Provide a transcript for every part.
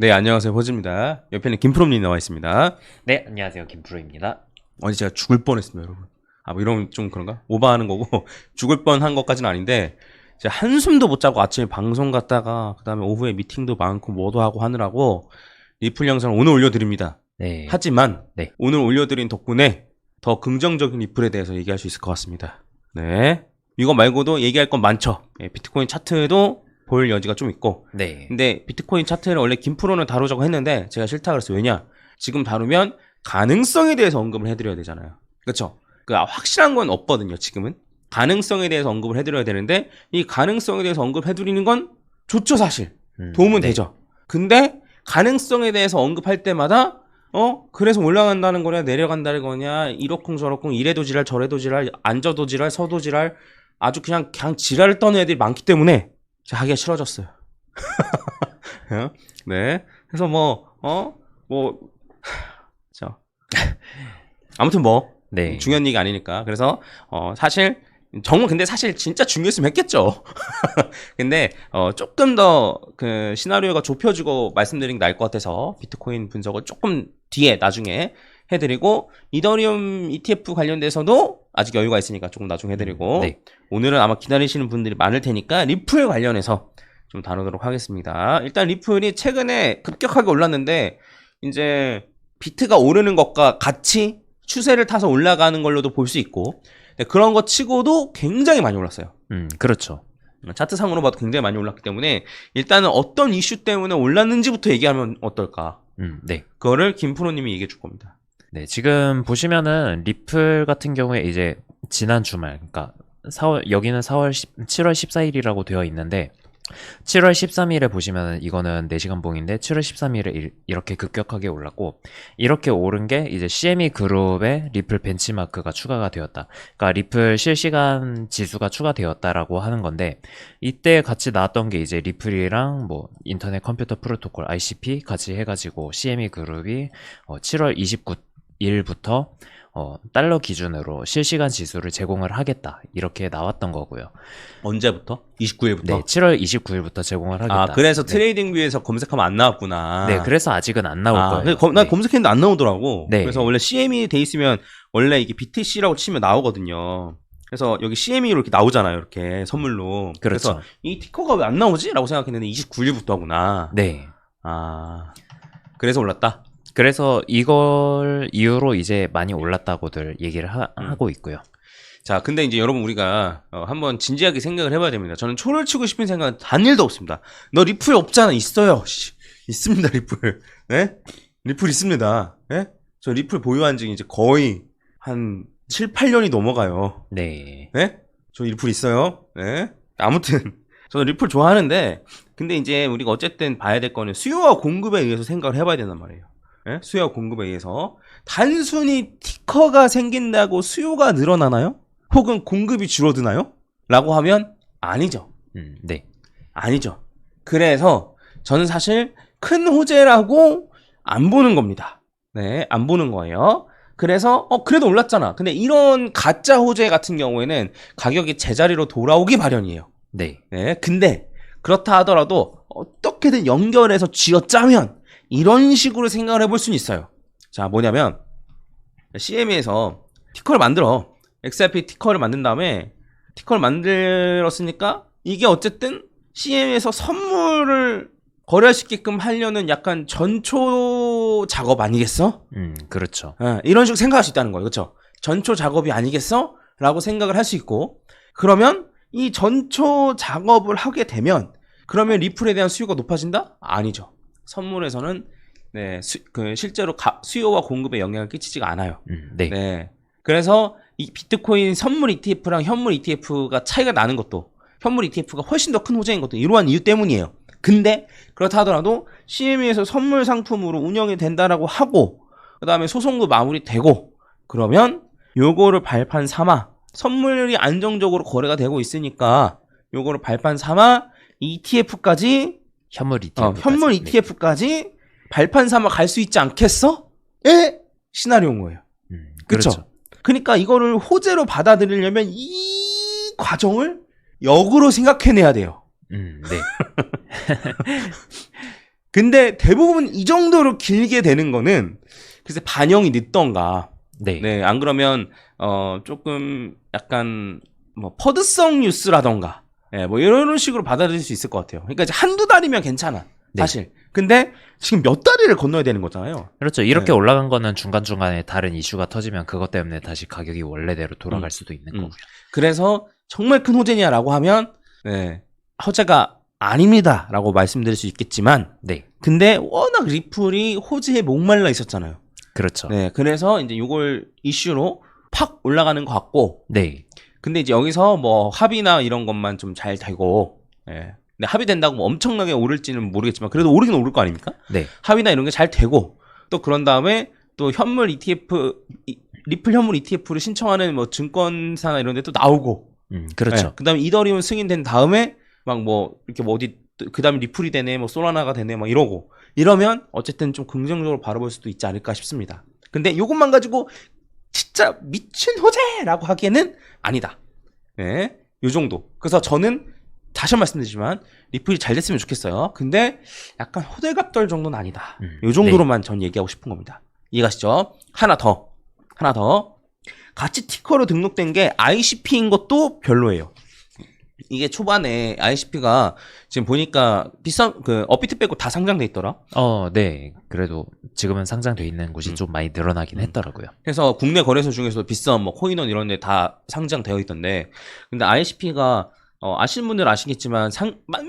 네, 안녕하세요. 호즈입니다. 옆에는 김프로님 나와 있습니다. 네, 안녕하세요. 김프로입니다. 어제 제가 죽을 뻔했습니다, 여러분. 뭐 이러면 좀 그런가? 오버하는 거고 죽을 뻔한 것까지는 아닌데 제가 한숨도 못 자고 아침에 방송 갔다가 그다음에 오후에 미팅도 많고 뭐도 하고 하느라고 리플 영상을 오늘 올려드립니다. 네. 하지만 네. 오늘 올려드린 덕분에 더 긍정적인 리플에 대해서 얘기할 수 있을 것 같습니다. 네. 이거 말고도 얘기할 건 많죠. 비트코인 차트도 볼 여지가 좀 있고. 네. 근데 비트코인 차트를 원래 김프로는 다루자고 했는데 제가 싫다 그랬어요. 왜냐? 지금 다루면 가능성에 대해서 언급을 해드려야 되잖아요. 그렇죠? 확실한 건 없거든요. 지금은 가능성에 대해서 언급을 해드려야 되는데 이 가능성에 대해서 언급해드리는 건 좋죠, 사실. 도움은 네. 되죠. 근데 가능성에 대해서 언급할 때마다 그래서 올라간다는 거냐 내려간다는 거냐 이러쿵저러쿵 이래도 지랄 저래도 지랄 앉아도 지랄 서도 지랄 아주 그냥 지랄을 떠는 애들이 많기 때문에 제가 하기가 싫어졌어요. 네. 그래서 자. 아무튼 네. 중요한 얘기 아니니까. 그래서, 사실, 정말 근데 사실 진짜 중요했으면 했겠죠. 근데, 조금 더 그 시나리오가 좁혀지고 말씀드린 게 나을 것 같아서 비트코인 분석을 조금 뒤에 나중에 해드리고, 이더리움 ETF 관련돼서도 아직 여유가 있으니까 조금 나중에 해드리고, 네. 오늘은 아마 기다리시는 분들이 많을 테니까 리플 관련해서 좀 다루도록 하겠습니다. 일단 리플이 최근에 급격하게 올랐는데 이제 비트가 오르는 것과 같이 추세를 타서 올라가는 걸로도 볼 수 있고 그런 거 치고도 굉장히 많이 올랐어요. 그렇죠. 차트상으로 봐도 굉장히 많이 올랐기 때문에 일단은 어떤 이슈 때문에 올랐는지부터 얘기하면 어떨까? 네. 그거를 김프로님이 얘기해 줄 겁니다. 네, 지금 보시면은 리플 같은 경우에 이제 지난 주말, 그러니까 여기는 7월 14일이라고 되어 있는데 7월 13일에 보시면은 이거는 4시간 봉인데 7월 13일에 이렇게 급격하게 올랐고 이렇게 오른 게 이제 CME 그룹의 리플 벤치마크가 추가가 되었다. 그러니까 리플 실시간 지수가 추가되었다라고 하는 건데 이때 같이 나왔던 게 이제 리플이랑 뭐 인터넷 컴퓨터 프로토콜 ICP 같이 해가지고 CME 그룹이 7월 29일부터 달러 기준으로 실시간 지수를 제공을 하겠다 이렇게 나왔던 거고요. 언제부터? 29일부터? 네, 7월 29일부터 제공을 하겠다. 그래서 네. 트레이딩뷰에서 검색하면 안 나왔구나. 네, 그래서 아직은 안 나올 거예요. 난 네. 검색했는데 안 나오더라고. 네. 그래서 원래 CME 돼 있으면 원래 이게 BTC라고 치면 나오거든요. 그래서 여기 CME로 이렇게 나오잖아요. 이렇게 선물로. 그렇죠. 그래서 이 티커가 왜 안 나오지? 라고 생각했는데 29일부터 하구나. 네. 그래서 올랐다. 그래서 이걸 이유로 이제 많이 올랐다고들 얘기를 하고 있고요. 자, 근데 이제 여러분 우리가 한번 진지하게 생각을 해봐야 됩니다. 저는 초를 치고 싶은 생각은 단 일도 없습니다. 너 리플 없잖아. 있어요. 있습니다, 리플. 네? 리플 있습니다. 네? 저 리플 보유한 지 이제 거의 한 7, 8년이 넘어가요. 네. 네? 저 리플 있어요. 네? 아무튼 저는 리플 좋아하는데 근데 이제 우리가 어쨌든 봐야 될 거는 수요와 공급에 의해서 생각을 해봐야 된단 말이에요. 네? 수요와 공급에 의해서 단순히 티커가 생긴다고 수요가 늘어나나요? 혹은 공급이 줄어드나요? 라고 하면 아니죠. 네. 아니죠. 그래서 저는 사실 큰 호재라고 안 보는 겁니다. 네, 안 보는 거예요. 그래서 그래도 올랐잖아. 근데 이런 가짜 호재 같은 경우에는 가격이 제자리로 돌아오기 마련이에요. 네. 네, 근데 그렇다 하더라도 어떻게든 연결해서 쥐어짜면 이런 식으로 생각을 해볼 수는 있어요. 자, 뭐냐면 CME에서 티커를 만들어. XRP 티커를 만든 다음에 티커를 만들었으니까 이게 어쨌든 CM에서 선물을 거래할 수 있게끔 하려는 약간 전초 작업 아니겠어? 그렇죠. 이런 식으로 생각할 수 있다는 거예요. 그렇죠? 전초 작업이 아니겠어? 라고 생각을 할 수 있고 그러면 이 전초 작업을 하게 되면 그러면 리플에 대한 수요가 높아진다? 아니죠. 선물에서는 실제로 수요와 공급에 영향을 끼치지가 않아요. 네. 네. 그래서 이 비트코인 선물 ETF랑 현물 ETF가 차이가 나는 것도 현물 ETF가 훨씬 더 큰 호재인 것도 이러한 이유 때문이에요. 근데 그렇다 하더라도 CME에서 선물 상품으로 운영이 된다라고 하고 그 다음에 소송도 마무리되고 그러면 요거를 발판 삼아 선물이 안정적으로 거래가 되고 있으니까 요거를 발판 삼아 ETF까지 현물 ETF까지. 현물 ETF까지 발판 삼아 갈 수 있지 않겠어? 의 시나리오인 거예요. 그렇죠. 그쵸? 그러니까 이거를 호재로 받아들이려면 이 과정을 역으로 생각해내야 돼요. 네. 근데 대부분 이 정도로 길게 되는 거는 글쎄 반영이 늦던가. 네. 네, 안 그러면 조금 약간 뭐 퍼드성 뉴스라던가, 예, 뭐 이런 식으로 받아들일 수 있을 것 같아요. 그러니까 이제 한두 달이면 괜찮아, 네. 사실. 근데 지금 몇 다리를 건너야 되는 거잖아요. 그렇죠. 이렇게 네. 올라간 거는 중간중간에 다른 이슈가 터지면 그것 때문에 다시 가격이 원래대로 돌아갈 수도 있는 거고요. 그래서 정말 큰 호재냐라고 하면, 네, 호재가 아닙니다라고 말씀드릴 수 있겠지만, 네. 근데 워낙 리플이 호재에 목말라 있었잖아요. 그렇죠. 네, 그래서 이제 이걸 이슈로 팍 올라가는 것 같고, 네. 근데 이제 여기서 뭐 합의나 이런 것만 좀 잘 되고, 예. 근데 합의된다고 뭐 엄청나게 오를지는 모르겠지만 그래도 오르긴 오를 거 아닙니까? 네. 합의나 이런 게 잘 되고 또 그런 다음에 또 현물 ETF, 리플 현물 ETF를 신청하는 뭐 증권사나 이런 데 또 나오고, 그렇죠. 예. 그다음에 이더리움 승인된 다음에 막 뭐 이렇게 뭐 어디 그다음에 리플이 되네, 뭐 솔라나가 되네, 막 이러고 이러면 어쨌든 좀 긍정적으로 바라볼 수도 있지 않을까 싶습니다. 근데 이것만 가지고 진짜 미친 호재라고 하기에는 아니다. 네, 요 정도. 그래서 저는 다시 한 번 말씀드리지만 리플이 잘 됐으면 좋겠어요. 근데 약간 호들갑돌 정도는 아니다. 요 정도로만 전 얘기하고 싶은 겁니다. 이해가시죠? 하나 더. 같이 티커로 등록된 게 ICP인 것도 별로예요. 이게 초반에 ICP가 지금 보니까 비싼 그 업비트 빼고 다 상장돼 있더라. 네. 그래도 지금은 상장돼 있는 곳이 좀 많이 늘어나긴 했더라고요. 그래서 국내 거래소 중에서 비싼 뭐 코인원 이런 데 다 상장되어 있던데, 근데 ICP가 아시는 분들은 아시겠지만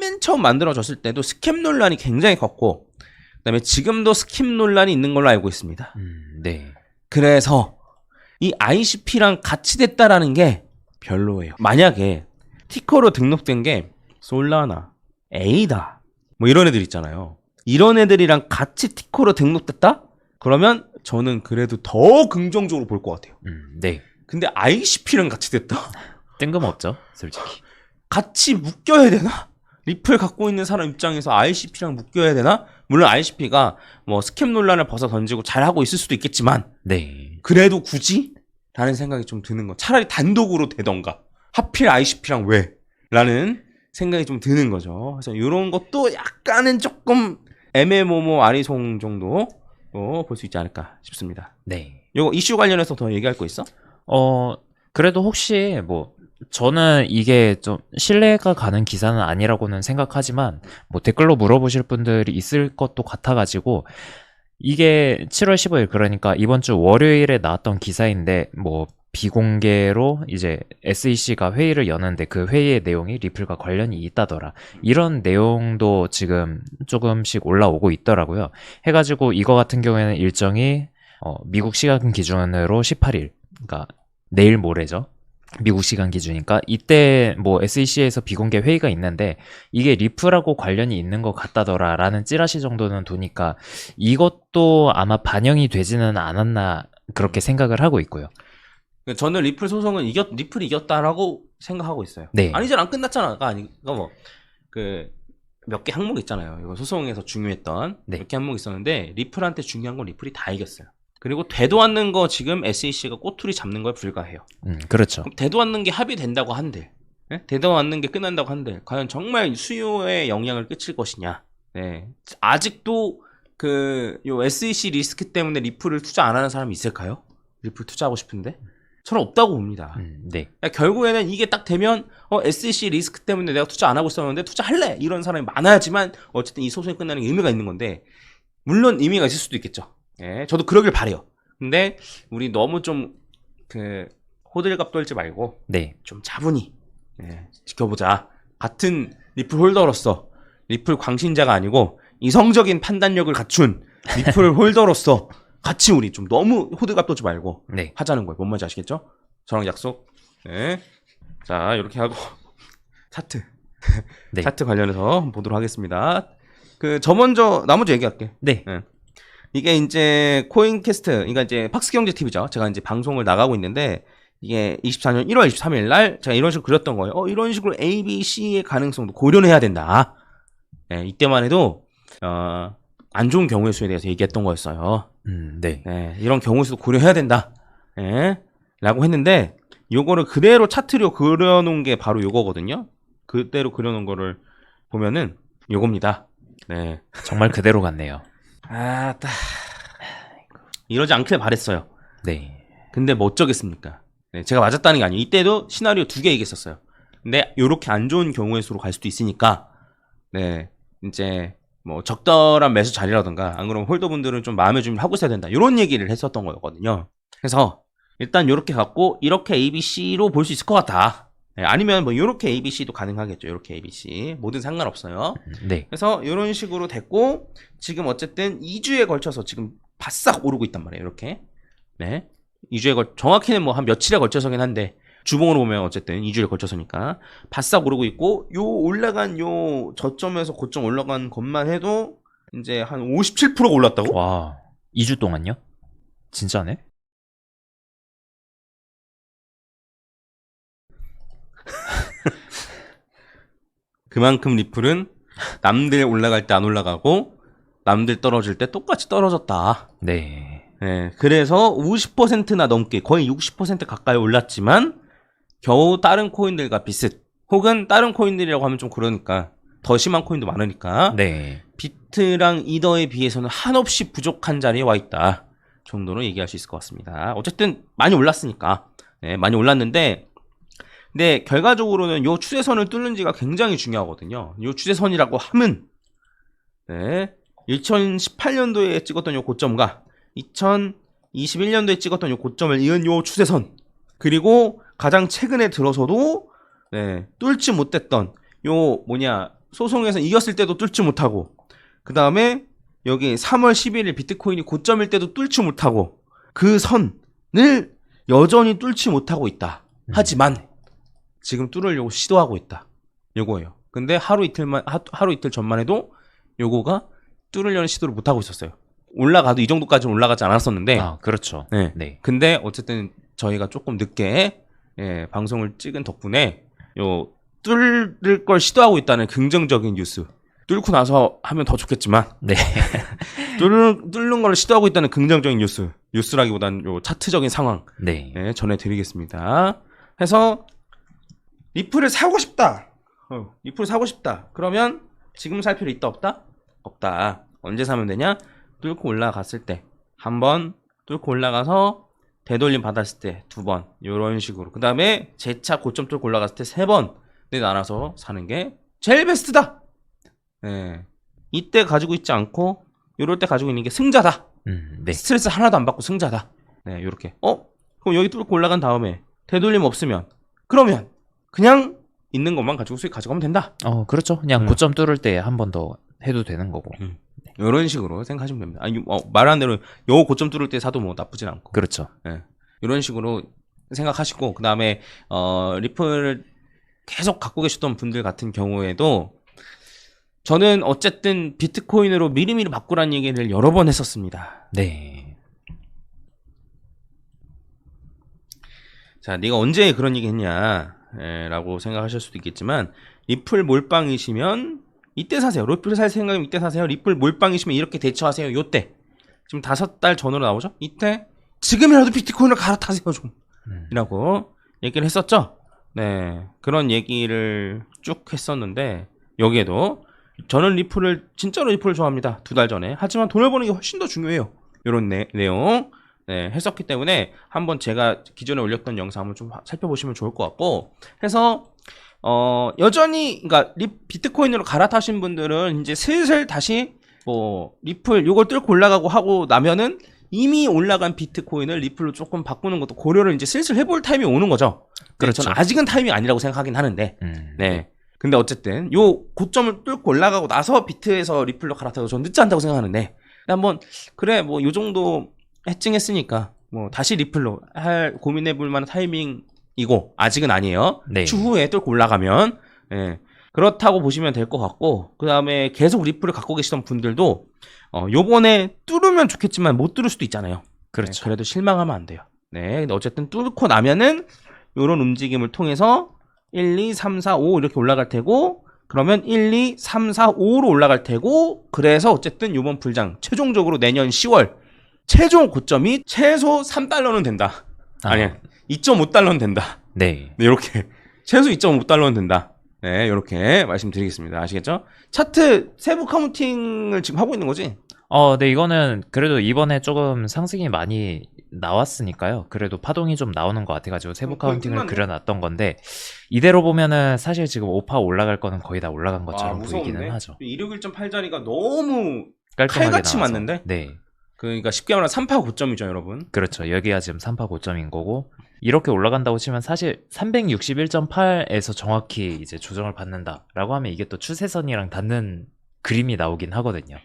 맨 처음 만들어졌을 때도 스캠 논란이 굉장히 컸고, 그다음에 지금도 스캠 논란이 있는 걸로 알고 있습니다. 네. 그래서 이 ICP랑 같이 됐다라는 게 별로예요. 만약에 티커로 등록된 게 솔라나, 에이다 뭐 이런 애들 있잖아요. 이런 애들이랑 같이 티커로 등록됐다? 그러면 저는 그래도 더 긍정적으로 볼 것 같아요. 네. 근데 ICP랑 같이 됐다? 뜬금없죠, 솔직히. 같이 묶여야 되나? 리플 갖고 있는 사람 입장에서 ICP랑 묶여야 되나? 물론 ICP가 뭐 스캠 논란을 벗어 던지고 잘하고 있을 수도 있겠지만, 네. 그래도 굳이? 라는 생각이 좀 드는 거. 차라리 단독으로 되던가. 하필 ICP랑 왜? 라는 생각이 좀 드는 거죠. 그래서 이런 것도 약간은 조금 애매모모 아리송 정도 볼 수 있지 않을까 싶습니다. 네. 요거 이슈 관련해서 더 얘기할 거 있어? 그래도 혹시 뭐 저는 이게 좀 신뢰가 가는 기사는 아니라고는 생각하지만 뭐 댓글로 물어보실 분들이 있을 것도 같아가지고 이게 7월 15일 그러니까 이번 주 월요일에 나왔던 기사인데 뭐 비공개로 이제 SEC가 회의를 여는데 그 회의의 내용이 리플과 관련이 있다더라. 이런 내용도 지금 조금씩 올라오고 있더라고요. 해가지고 이거 같은 경우에는 일정이 미국 시간 기준으로 18일, 그러니까 내일 모레죠. 미국 시간 기준이니까 이때 뭐 SEC에서 비공개 회의가 있는데 이게 리플하고 관련이 있는 것 같다더라 라는 찌라시 정도는 도니까 이것도 아마 반영이 되지는 않았나 그렇게 생각을 하고 있고요. 저는 리플 소송은 리플이 이겼다라고 생각하고 있어요. 네. 아니잖아, 안 끝났잖아가 아니가 뭐 그 몇 개 항목 있잖아요. 이거 소송에서 중요했던 몇 개 항목 있었는데 리플한테 중요한 건 리플이 다 이겼어요. 그리고 되도 않는 거 지금 SEC가 꼬투리 잡는 거에 불과해요. 그렇죠. 그럼 되도 않는 게 합의된다고 한들, 네? 되도 않는 게 끝난다고 한들, 과연 정말 수요에 영향을 끼칠 것이냐? 네. 아직도 요 SEC 리스크 때문에 리플을 투자 안 하는 사람이 있을까요? 리플 투자하고 싶은데? 저는 없다고 봅니다. 네. 그러니까 결국에는 이게 딱 되면 SEC 리스크 때문에 내가 투자 안 하고 있었는데 투자할래! 이런 사람이 많아야지만 어쨌든 이 소송이 끝나는 게 의미가 있는 건데, 물론 의미가 있을 수도 있겠죠. 예, 저도 그러길 바래요. 근데 우리 너무 좀 호들갑 떨지 말고 네. 좀 차분히 지켜보자. 같은 리플 홀더로서, 리플 광신자가 아니고 이성적인 판단력을 갖춘 리플 홀더로서 같이 우리 좀 너무 호들갑 떨지 말고 네. 하자는 거예요. 뭔 말인지 아시겠죠? 저랑 약속. 네. 자, 이렇게 하고 차트. 네. 차트 관련해서 보도록 하겠습니다. 나 먼저 얘기할게. 네. 이게 이제 코인캐스트, 그러니까 이제 팍스경제 TV죠. 제가 이제 방송을 나가고 있는데, 이게 24년 1월 23일 날 제가 이런 식으로 그렸던 거예요. 이런 식으로 A, B, C의 가능성도 고려는 해야 된다. 네, 이때만 해도 안 좋은 경우의 수에 대해서 얘기했던 거였어요. 네. 네, 이런 경우의 수도 고려해야 된다. 네, 라고 했는데, 요거를 그대로 차트로 그려놓은 게 바로 요거거든요. 그대로 그려놓은 거를 보면은 요겁니다. 네. 정말 그대로 갔네요. 이러지 않길 바랬어요. 네. 근데 뭐 어쩌겠습니까? 네, 제가 맞았다는 게 아니에요. 이때도 시나리오 2개 얘기했었어요. 근데 요렇게 안 좋은 경우의 수로 갈 수도 있으니까 네, 이제 뭐 적절한 매수 자리라든가 안 그러면 홀더분들은 좀 마음의 준비를 하고 있어야 된다. 이런 얘기를 했었던 거였거든요. 그래서 일단 요렇게 갖고 이렇게 ABC로 볼 수 있을 것 같다. 네, 아니면 뭐 요렇게 ABC도 가능하겠죠. 요렇게 ABC 뭐든 상관없어요. 네. 그래서 이런 식으로 됐고 지금 어쨌든 2주에 걸쳐서 지금 바싹 오르고 있단 말이에요. 이렇게. 네. 2주에 정확히는 뭐 한 며칠에 걸쳐서긴 한데 주봉으로 보면 어쨌든 2주에 걸쳐서니까 바싹 오르고 있고 요 올라간 요 저점에서 고점 올라간 것만 해도 이제 한 57%가 올랐다고? 와, 2주 동안요? 진짜네? 그만큼 리플은 남들 올라갈 때 안 올라가고 남들 떨어질 때 똑같이 떨어졌다. 네. 네, 그래서 50%나 넘게 거의 60% 가까이 올랐지만 겨우 다른 코인들과 비슷 혹은 다른 코인들이라고 하면 좀 그러니까 더 심한 코인도 많으니까 네. 비트랑 이더에 비해서는 한없이 부족한 자리에 와 있다 정도로 얘기할 수 있을 것 같습니다. 어쨌든 많이 올랐으니까 네, 많이 올랐는데 근데 결과적으로는 요 추세선을 뚫는지가 굉장히 중요하거든요. 요 추세선이라고 하면 네, 2018년도에 찍었던 요 고점과 2021년도에 찍었던 요 고점을 이은 요 추세선 그리고 가장 최근에 들어서도 네, 뚫지 못했던 요 소송에서 이겼을 때도 뚫지 못하고 그 다음에 여기 3월 11일 비트코인이 고점일 때도 뚫지 못하고 그 선을 여전히 뚫지 못하고 있다. 하지만 지금 뚫으려고 시도하고 있다. 요거예요. 근데 하루 이틀 전만 해도 요거가 뚫으려는 시도를 못하고 있었어요. 올라가도 이 정도까지는 올라가지 않았었는데 아, 그렇죠. 네. 네. 근데 어쨌든 저희가 조금 늦게 방송을 찍은 덕분에 요 뚫을 걸 시도하고 있다는 긍정적인 뉴스 뚫고 나서 하면 더 좋겠지만 네. 뚫는 걸 시도하고 있다는 긍정적인 뉴스라기보다는 요 차트적인 상황 네. 전해드리겠습니다. 해서 리플을 사고 싶다. 리플을 사고 싶다. 그러면 지금 살 필요 있다 없다? 없다. 언제 사면 되냐? 뚫고 올라갔을 때 한 번, 뚫고 올라가서 되돌림 받았을 때 두 번, 이런 식으로. 그 다음에 재차 고점 뚫고 올라갔을 때 세 번 나눠서 사는 게 제일 베스트다. 네. 이때 가지고 있지 않고 이럴 때 가지고 있는 게 승자다. 네. 스트레스 하나도 안 받고 승자다. 네, 요렇게. 그럼 여기 뚫고 올라간 다음에 되돌림 없으면 그러면 그냥 있는 것만 가지고 수익 가져가면 된다. 그렇죠. 그냥 고점 뚫을 때 한 번 더 해도 되는 거고. 이런 식으로 생각하시면 됩니다. 아니, 말한 대로 요 고점 뚫을 때 사도 뭐 나쁘진 않고. 그렇죠. 네. 이런 식으로 생각하시고 그 다음에 리플을 계속 갖고 계셨던 분들 같은 경우에도 저는 어쨌든 비트코인으로 미리미리 바꾸라는 얘기를 여러 번 했었습니다. 네. 자, 네가 언제 그런 얘기 했냐 라고 생각하실 수도 있겠지만 리플 몰빵이시면 이때 사세요. 리플 살 생각이면 이때 사세요. 리플 몰빵이시면 이렇게 대처하세요. 요때 지금 5달 전으로 나오죠. 이때 지금이라도 비트코인을 갈아타세요 좀 이라고 얘기를 했었죠. 네, 그런 얘기를 쭉 했었는데 여기에도 저는 진짜로 리플을 좋아합니다. 2달 전에. 하지만 돈을 버는 게 훨씬 더 중요해요. 이런 내용 했었기 때문에 한번 제가 기존에 올렸던 영상 한번 좀 살펴보시면 좋을 것 같고 해서 여전히 그러니까 비트코인으로 갈아타신 분들은 이제 슬슬 다시 뭐 리플 요걸 뚫고 올라가고 하고 나면은 이미 올라간 비트코인을 리플로 조금 바꾸는 것도 고려를 이제 슬슬 해볼 타이밍이 오는 거죠. 그렇죠. 저는 아직은 타이밍이 아니라고 생각하긴 하는데 네. 근데 어쨌든 요 고점을 뚫고 올라가고 나서 비트에서 리플로 갈아타도 저는 늦지 않다고 생각하는데 한번 그래 뭐 요 정도 해증했으니까 뭐 다시 리플로 고민해볼 만한 타이밍이고 아직은 아니에요. 네. 추후에 뚫고 올라가면 그렇다고 보시면 될 것 같고 그 다음에 계속 리플을 갖고 계시던 분들도 요번에 뚫으면 좋겠지만 못 뚫을 수도 있잖아요. 그렇죠. 그래도 실망하면 안 돼요. 네, 근데 어쨌든 뚫고 나면은 요런 움직임을 통해서 1, 2, 3, 4, 5 이렇게 올라갈 테고 그러면 1, 2, 3, 4, 5로 올라갈 테고 그래서 어쨌든 요번 불장 최종적으로 내년 10월 최종 고점이 최소 3달러는 된다. 아니야 2.5달러는 된다. 네. 이렇게 최소 2.5달러는 된다. 네, 이렇게 말씀드리겠습니다. 아시겠죠? 차트 세부 카운팅을 지금 하고 있는 거지? 네, 이거는 그래도 이번에 조금 상승이 많이 나왔으니까요. 그래도 파동이 좀 나오는 것 같아가지고 세부 거의 카운팅을 끝났네. 그려놨던 건데, 이대로 보면은 사실 지금 5파 올라갈 거는 거의 다 올라간 것처럼 무서운데? 보이기는 하죠. 26.1.8자리가 너무 깔끔하게 칼같이 나와서. 맞는데? 네. 그러니까 쉽게 말하면 3파 고점이죠, 여러분. 그렇죠. 여기가 지금 3파 고점인 거고, 이렇게 올라간다고 치면 사실 361.8에서 정확히 이제 조정을 받는다라고 하면 이게 또 추세선이랑 닿는 그림이 나오긴 하거든요.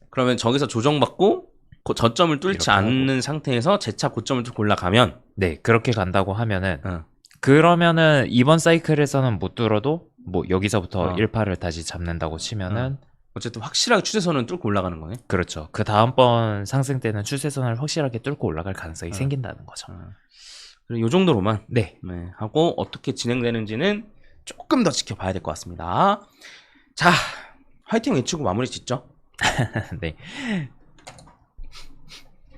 그러면 저기서 조정받고 저점을 뚫지 이렇게 않는 상태에서 재차 고점을 뚫고 올라가면 네, 그렇게 간다고 하면은 어, 그러면은 이번 사이클에서는 못 뚫어도 뭐 여기서부터 어. 1파를 다시 잡는다고 치면은 어쨌든 확실하게 추세선은 뚫고 올라가는 거네. 그렇죠. 그 다음번 상승 때는 추세선을 확실하게 뚫고 올라갈 가능성이 생긴다는 거죠. 그리고 이 정도로만 네. 네, 하고 어떻게 진행되는지는 조금 더 지켜봐야 될 것 같습니다. 자, 화이팅 외치고 마무리 짓죠. 네.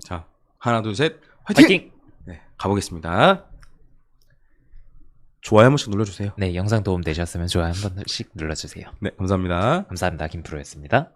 자, 하나, 둘, 셋, 화이팅! 화이팅! 네, 가보겠습니다. 좋아요 한 번씩 눌러주세요. 네, 영상 도움 되셨으면 좋아요 한 번씩 눌러주세요. 네, 감사합니다. 감사합니다. 김프로였습니다.